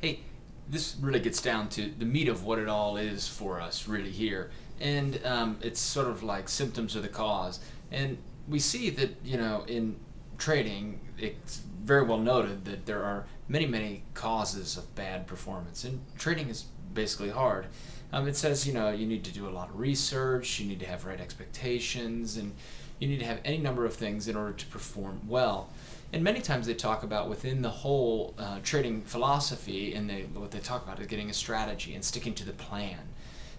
hey, this really gets down to the meat of what it all is for us really here. And it's sort of like symptoms are the cause. And we see that, in trading, it's very well noted that there are many, many causes of bad performance. And trading is basically hard. It says, you need to do a lot of research, you need to have right expectations, and you need to have any number of things in order to perform well. And many times they talk about within the whole trading philosophy, and what they talk about is getting a strategy and sticking to the plan.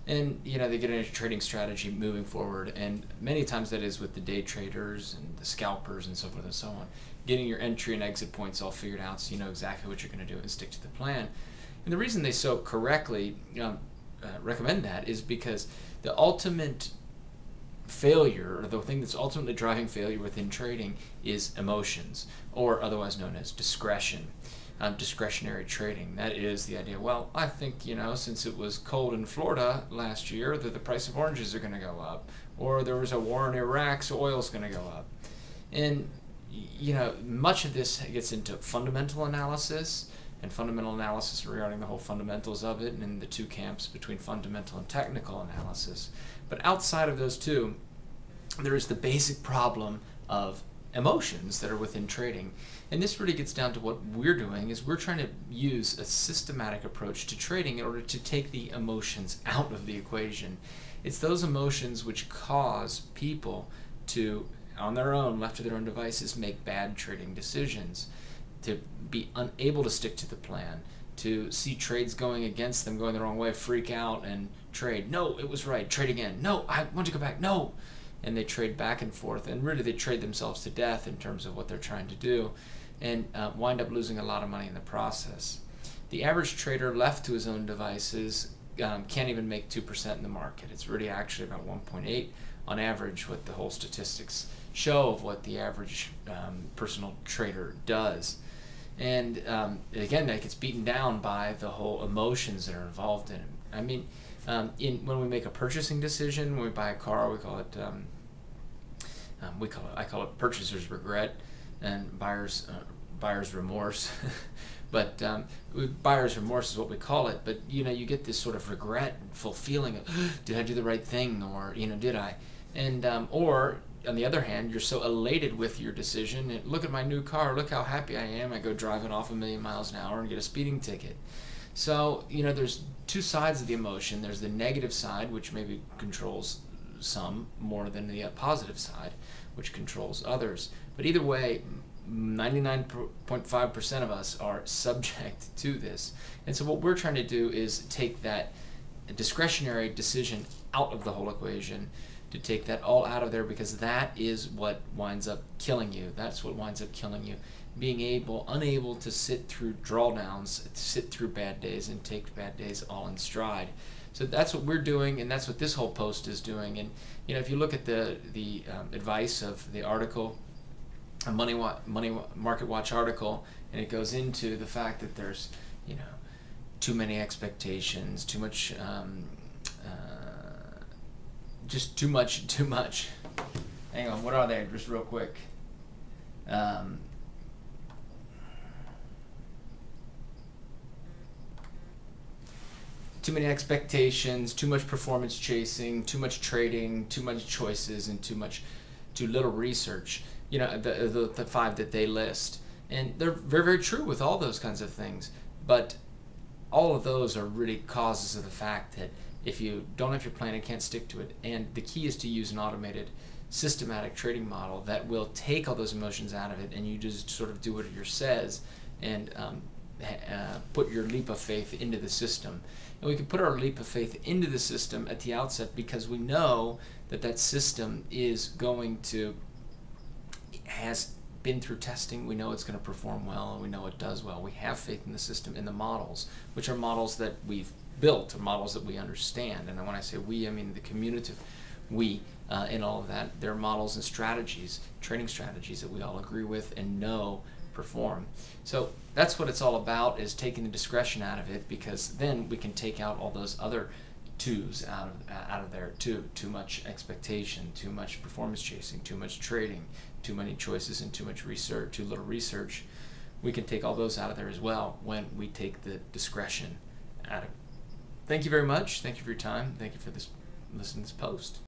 And they get a trading strategy moving forward, and many times that is with the day traders and the scalpers and so forth and so on. Getting your entry and exit points all figured out so you know exactly what you're going to do and stick to the plan. And the reason they so correctly recommend that is because the ultimate failure, or the thing that's ultimately driving failure within trading, is emotions, or otherwise known as discretion. Discretionary trading. That is the idea, well, I think, since it was cold in Florida last year, that the price of oranges are going to go up. Or there was a war in Iraq, so oil's going to go up. And, much of this gets into fundamental analysis, and fundamental analysis regarding the whole fundamentals of it, and the two camps between fundamental and technical analysis. But outside of those two, there is the basic problem of emotions that are within trading. And this really gets down to what we're doing is we're trying to use a systematic approach to trading in order to take the emotions out of the equation. It's those emotions which cause people to, on their own, left to their own devices, make bad trading decisions, to be unable to stick to the plan, to see trades going against them, going the wrong way, freak out and trade. No, it was right. Trade again. No, I want to go back. No. And they trade back and forth, and really they trade themselves to death in terms of what they're trying to do, and wind up losing a lot of money in the process. The average trader left to his own devices can't even make 2% in the market. It's really actually about 1.8 on average, what the whole statistics show of what the average personal trader does. And again, that gets beaten down by the whole emotions that are involved in it. I mean, when we make a purchasing decision, when we buy a car, we call it I call it purchaser's regret and buyer's remorse. But buyer's remorse is what we call it. But you get this sort of regretful feeling of, did I do the right thing, or did I? And or on the other hand, you're so elated with your decision. And look at my new car. Look how happy I am. I go driving off 1,000,000 miles an hour and get a speeding ticket. So there's two sides of the emotion. There's the negative side, which maybe controls some more than the positive side, which controls others. But either way, 99.5% of us are subject to this. And so what we're trying to do is take that discretionary decision out of the whole equation, to take that all out of there, because that is what winds up killing you. That's what winds up killing you. Being unable to sit through drawdowns, sit through bad days, and take bad days all in stride. So that's what we're doing, and that's what this whole post is doing. And if you look at the advice of the article, a Money Market Watch article, and it goes into the fact that there's too many expectations, too much, just too much. Hang on, what are they? Just real quick. Too many expectations, too much performance chasing, too much trading, too much choices, and too little research. The five that they list. And they're very, very true with all those kinds of things. But all of those are really causes of the fact that if you don't have your plan and can't stick to it, and the key is to use an automated, systematic trading model that will take all those emotions out of it, and you just sort of do what it says, and put your leap of faith into the system. And we can put our leap of faith into the system at the outset because we know that system is has been through testing. We know it's going to perform well, and we know it does well. We have faith in the system, in the models, which are models that we've built, or models that we understand. And when I say we, I mean the community we in all of that. They're models and strategies, trading strategies that we all agree with and know perform. So that's what it's all about, is taking the discretion out of it, because then we can take out all those other twos out of there too. Too much expectation, too much performance chasing, too much trading, too many choices, and too much research, too little research. we can take all those out of there as well when we take the discretion out of it. Thank you very much. Thank you for your time. Thank you for listening to this post.